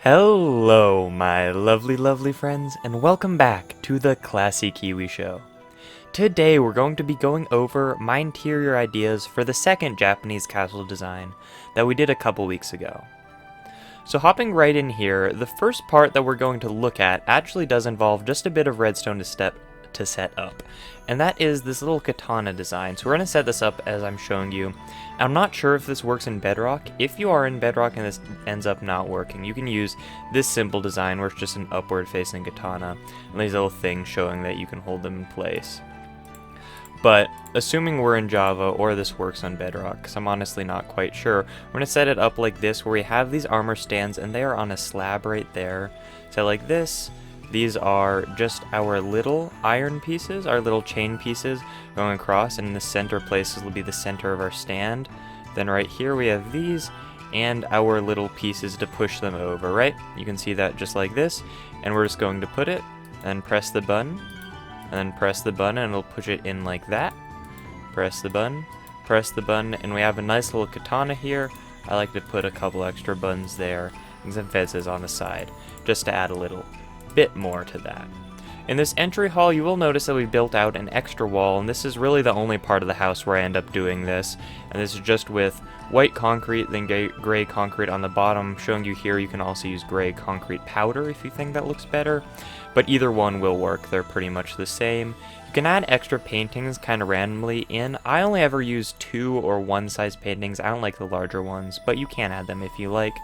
Hello, my lovely friends, and welcome back to the Classy Kiwi Show. Today we're going to be going over my interior ideas for the second Japanese castle design that we did a couple weeks ago. So hopping right in here, the first part that we're going to look at actually does involve just a bit of redstone to set up, and that is this little katana design. So we're going to set this up as I'm showing you. I'm not sure if this works in Bedrock. If you are in Bedrock and this ends up not working, you can use this simple design where it's just an upward facing katana and these little things showing that you can hold them in place. But assuming we're in Java or this works on Bedrock, because I'm honestly not quite sure, we're going to set it up like this where we have these armor stands and they are on a slab right there. So like this. These are just our little iron pieces, our little chain pieces going across, and in the center places will be the center of our stand. Then right here we have these and our little pieces to push them over, right? You can see that just like this, and we're just going to put it and press the button, and then press the button and it'll push it in like that. Press the button, and we have a nice little katana here. I like to put a couple extra buttons there and some fences on the side just to add a little bit more to that. In this entry hall, you will notice that we built out an extra wall, and this is really the only part of the house where I end up doing this. And this is just with white concrete, then gray concrete on the bottom. Showing you here, you can also use gray concrete powder if you think that looks better, but either one will work. They're pretty much the same. You can add extra paintings kind of randomly in. I only ever use 2 or 1 size paintings. I don't like the larger ones, but you can add them if you like.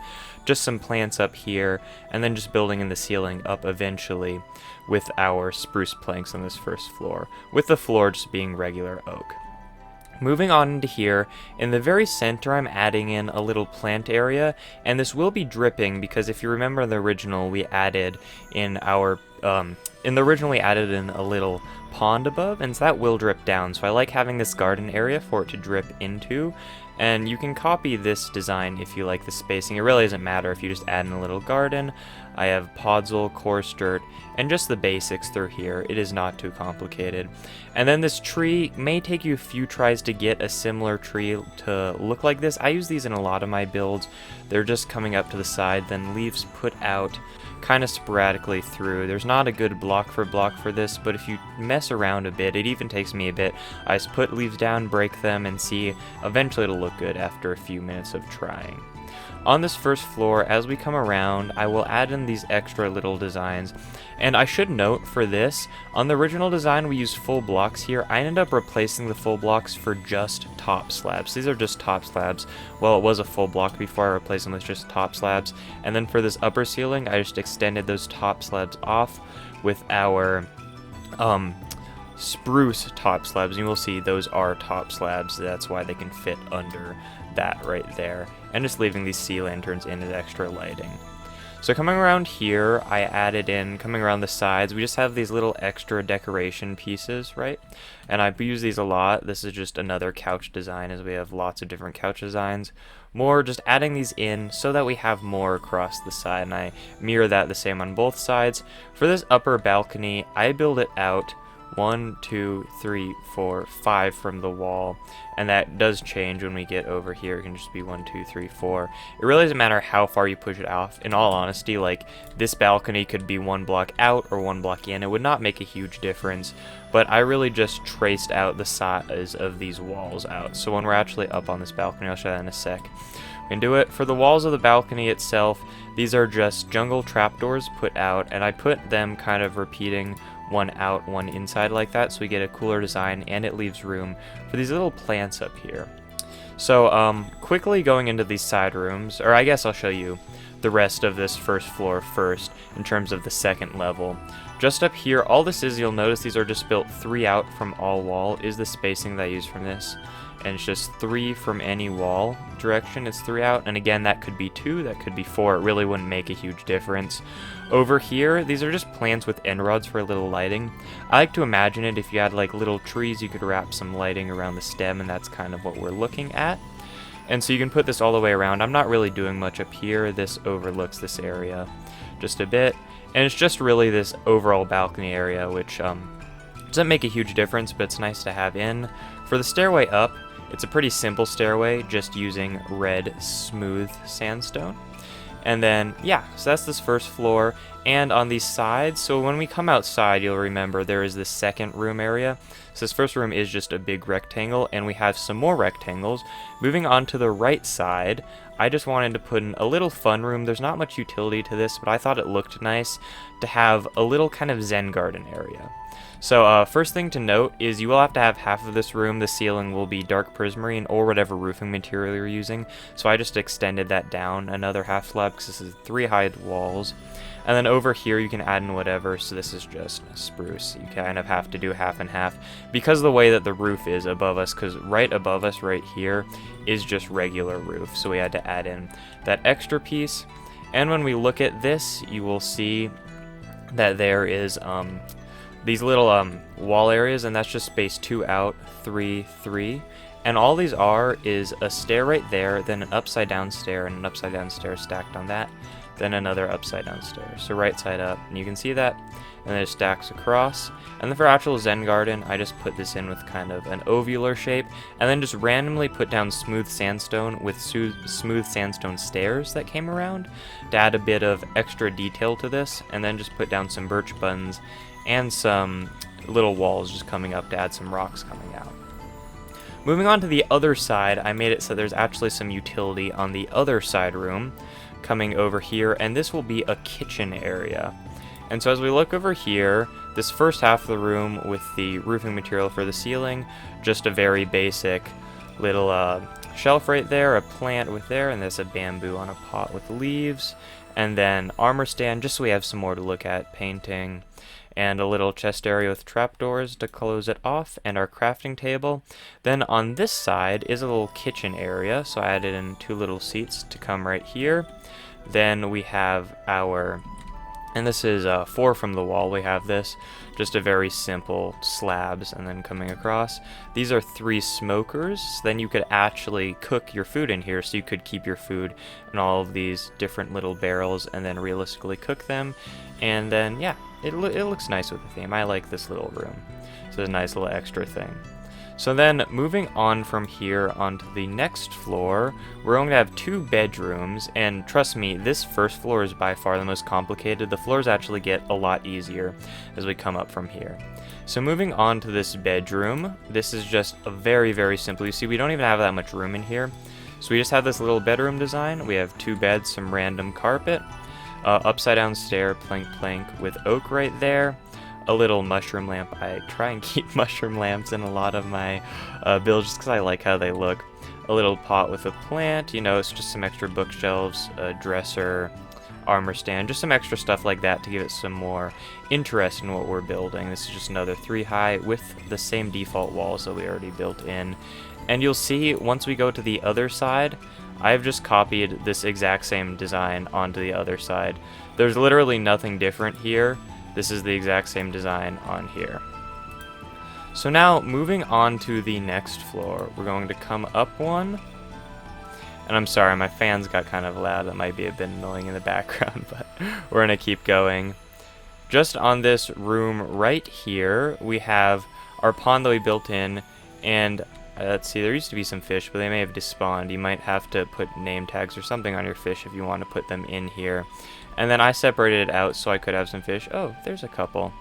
Just some plants up here, and then just building in the ceiling up eventually with our spruce planks on this first floor, with the floor just being regular oak. Moving on into here, in the very center I'm adding in a little plant area, and this will be dripping because if you remember in the original we added in our, we added in a little pond above, and so that will drip down, so I like having this garden area for it to drip into. And you can copy this design if you like the spacing. It really doesn't matter if you just add in a little garden. I have podzol, coarse dirt, and just the basics through here. It is not too complicated. And then this tree may take you a few tries to get a similar tree to look like this. I use these in a lot of my builds. They're just coming up to the side, then leaves put out kind of sporadically through. There's not a good block for this, but if you mess around a bit, it even takes me a bit. I just put leaves down, break them, and see, eventually it'll look good after a few minutes of trying. On this first floor, as we come around, I will add in these extra little designs. And I should note for this, on the original design we used full blocks here. I ended up replacing the full blocks for just top slabs. These are just top slabs. Well, it was a full block before I replaced them with just top slabs. And then for this upper ceiling, I just extended those top slabs off with our spruce top slabs. And you will see those are top slabs. That's why they can fit under that right there, and just leaving these sea lanterns in as extra lighting. So coming around here, I added in, coming around the sides, we just have these little extra decoration pieces, right? And I use these a lot. This is just another couch design, as we have lots of different couch designs. More just adding these in so that we have more across the side, and I mirror that the same on both sides. For this upper balcony, I build it out 1, 2, 3, 4, 5 from the wall, and that does change when we get over here. It can just be 1, 2, 3, 4. It really doesn't matter how far you push it off. In all honesty, like this balcony could be 1 block out or 1 block in. It would not make a huge difference, but I really just traced out the size of these walls out. So when we're actually up on this balcony, I'll show that in a sec. We can do it. For the walls of the balcony itself, these are just jungle trapdoors put out, and I put them kind of repeating 1 out, 1 inside like that, so we get a cooler design, and it leaves room for these little plants up here. So quickly going into these side rooms, or I guess I'll show you the rest of this first floor first in terms of the second level. Just up here, all this is, you'll notice these are just built 3 out from all wall is the spacing that I use from this, and it's just 3 from any wall direction. It's 3 out, and again, that could be 2, that could be 4. It really wouldn't make a huge difference. Over here, these are just plants with end rods for a little lighting. I like to imagine it if you had like little trees, you could wrap some lighting around the stem, and that's kind of what we're looking at. And so you can put this all the way around. I'm not really doing much up here. This overlooks this area just a bit, and it's just really this overall balcony area, which doesn't make a huge difference, but it's nice to have in. For the stairway up, it's a pretty simple stairway, just using red smooth sandstone. And then, yeah, so that's this first floor. And on these sides, so when we come outside, you'll remember there is this second room area. So this first room is just a big rectangle, and we have some more rectangles. Moving on to the right side, I just wanted to put in a little fun room. There's not much utility to this, but I thought it looked nice to have a little kind of Zen garden area. So first thing to note is you will have to have half of this room. The ceiling will be dark prismarine or whatever roofing material you're using. So I just extended that down another half slab because this is 3 high walls. And then over here you can add in whatever, so this is just spruce. You kind of have to do half and half because of the way that the roof is above us, because right above us right here is just regular roof. So we had to add in that extra piece. And when we look at this, you will see that there is these little wall areas, and that's just spaced 2 out, 3, 3. And all these are is a stair right there, then an upside down stair, and an upside down stair stacked on that, then another upside down stair. So right side up, and you can see that, and then it stacks across. And then for actual Zen garden, I just put this in with kind of an ovular shape, and then just randomly put down smooth sandstone with smooth sandstone stairs that came around to add a bit of extra detail to this, and then just put down some birch buttons and some little walls just coming up to add some rocks coming out. Moving on to the other side, I made it so there's actually some utility on the other side room coming over here, and this will be a kitchen area. And so as we look over here, this first half of the room with the roofing material for the ceiling, just a very basic little shelf right there, a plant with there, and there's a bamboo on a pot with leaves, and then armor stand just so we have some more to look at, painting, and a little chest area with trapdoors to close it off, and our crafting table. Then on this side is a little kitchen area, so I added in 2 little seats to come right here. Then we have our, and this is 4 from the wall, we have this, just a very simple slabs, and then coming across. These are 3 smokers, so then you could actually cook your food in here, so you could keep your food in all of these different little barrels, and then realistically cook them. And then, yeah, it looks nice with the theme. I like this little room. So it's a nice little extra thing. So then, moving on from here onto the next floor, we're going to have 2 bedrooms, and trust me, this first floor is by far the most complicated. The floors actually get a lot easier as we come up from here. So moving on to this bedroom, this is just a very, very simple. You see, we don't even have that much room in here. So we just have this little bedroom design. We have 2 beds, some random carpet, upside down stair, plank with oak right there. A little mushroom lamp. I try and keep mushroom lamps in a lot of my builds just because I like how they look. A little pot with a plant, you know, it's just some extra bookshelves, a dresser, armor stand, just some extra stuff like that to give it some more interest in what we're building. This is just another 3 high with the same default walls that we already built in. And you'll see once we go to the other side, I've just copied this exact same design onto the other side. There's literally nothing different here. This is the exact same design on here. So now, moving on to the next floor, we're going to come up one. And I'm sorry, my fans got kind of loud. That might be a bit annoying in the background, but we're going to keep going. Just on this room right here, we have our pond that we built in, and let's see, there used to be some fish, but they may have despawned. You might have to put name tags or something on your fish if you want to put them in here. And then I separated it out so I could have some fish. Oh, there's a couple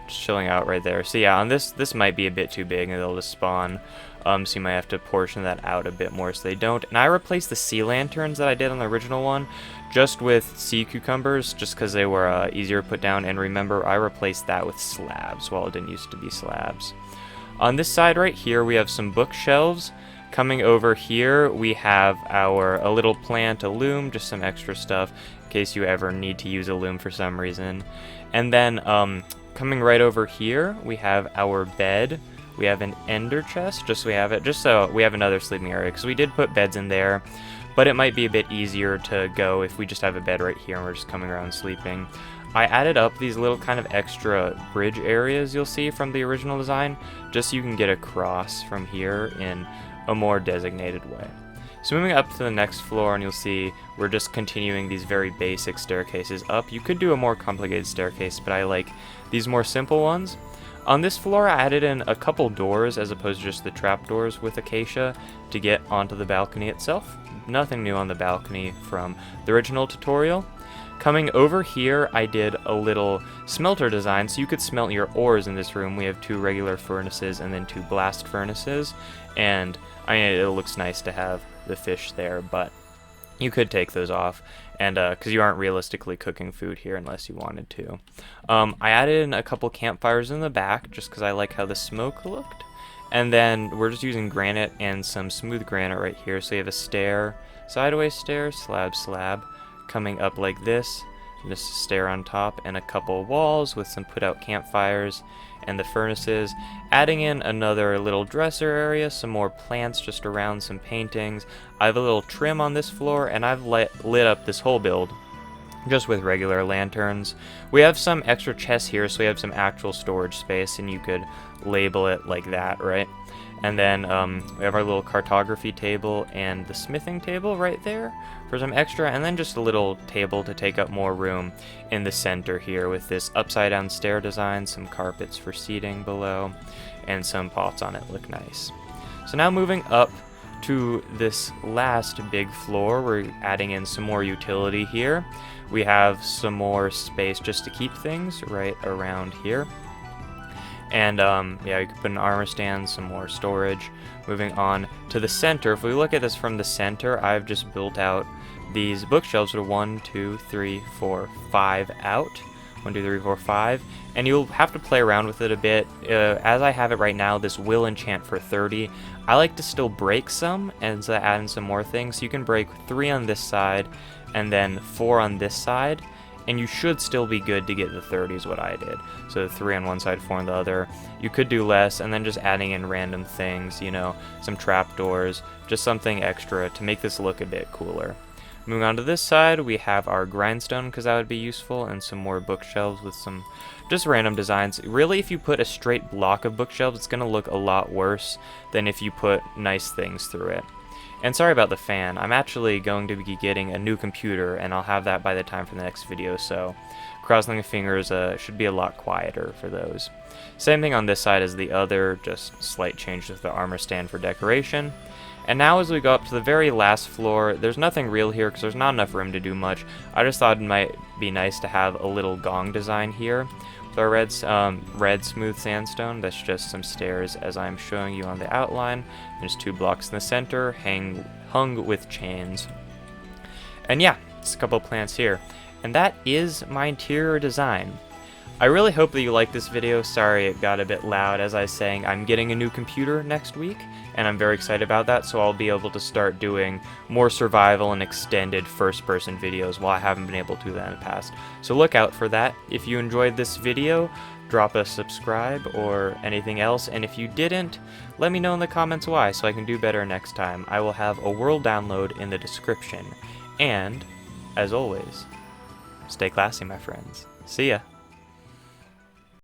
just chilling out right there. So yeah, on this might be a bit too big and they'll just spawn. So you might have to portion that out a bit more so they don't. And I replaced the sea lanterns that I did on the original one just with sea cucumbers just because they were easier to put down. And remember, I replaced that with slabs while it didn't used to be slabs. On this side right here, we have some bookshelves. Coming over here, we have a little plant, a loom, just some extra stuff in case you ever need to use a loom for some reason. And then coming right over here, we have our bed. We have an ender chest, just so we have another sleeping area, because we did put beds in there, but it might be a bit easier to go if we just have a bed right here and we're just coming around sleeping. I added up these little kind of extra bridge areas you'll see from the original design, just so you can get across from here in a more designated way. So moving up to the next floor, and you'll see we're just continuing these very basic staircases up. You could do a more complicated staircase, but I like these more simple ones. On this floor, I added in a couple doors as opposed to just the trapdoors with acacia to get onto the balcony itself. Nothing new on the balcony from the original tutorial. Coming over here, I did a little smelter design, so you could smelt your ores in this room. We have 2 regular furnaces and then 2 blast furnaces, and I mean, it looks nice to have the fish there, but you could take those off, and because you aren't realistically cooking food here unless you wanted to. I added in a couple campfires in the back just because I like how the smoke looked. And then we're just using granite and some smooth granite right here. So you have a stair, sideways stair, slab, slab, coming up like this. Just a stair on top and a couple walls with some put out campfires and the furnaces. Adding in another little dresser area, some more plants just around, some paintings. I have a little trim on this floor, and I've lit up this whole build just with regular lanterns. We have some extra chests here, so we have some actual storage space, and you could label it like that, right? And then we have our little cartography table and the smithing table right there for some extra, and then just a little table to take up more room in the center here with this upside down stair design, some carpets for seating below, and some pots on it look nice. So now moving up to this last big floor, we're adding in some more utility here. We have some more space just to keep things right around here. And yeah, you could put an armor stand, some more storage. Moving on to the center, if we look at this from the center, I've just built out these bookshelves that are 1, 2, 3, 4, 5 out. 1, 2, 3, 4, 5. And you'll have to play around with it a bit. As I have it right now, this will enchant for 30. I like to still break some and so add in some more things. So you can break 3 on this side and then 4 on this side, and you should still be good to get the 30 is what I did. So 3 on one side, 4 on the other. You could do less, and then just adding in random things, you know, some trapdoors, just something extra to make this look a bit cooler. Moving on to this side, we have our grindstone, because that would be useful, and some more bookshelves with some just random designs. Really, if you put a straight block of bookshelves, it's going to look a lot worse than if you put nice things through it. And sorry about the fan, I'm actually going to be getting a new computer, and I'll have that by the time for the next video, so crossing the fingers, should be a lot quieter for those. Same thing on this side as the other, just slight change with the armor stand for decoration. And now as we go up to the very last floor, there's nothing real here because there's not enough room to do much. I just thought it might be nice to have a little gong design here. With our red smooth sandstone, that's just some stairs as I'm showing you on the outline. There's 2 blocks in the center, hung with chains. And yeah, it's a couple plants here. And that is my interior design. I really hope that you liked this video. Sorry it got a bit loud. As I was saying, I'm getting a new computer next week, and I'm very excited about that, so I'll be able to start doing more survival and extended first-person videos while I haven't been able to do that in the past. So look out for that. If you enjoyed this video, drop a subscribe or anything else, and if you didn't, let me know in the comments why so I can do better next time. I will have a world download in the description. And, as always, stay classy, my friends. See ya.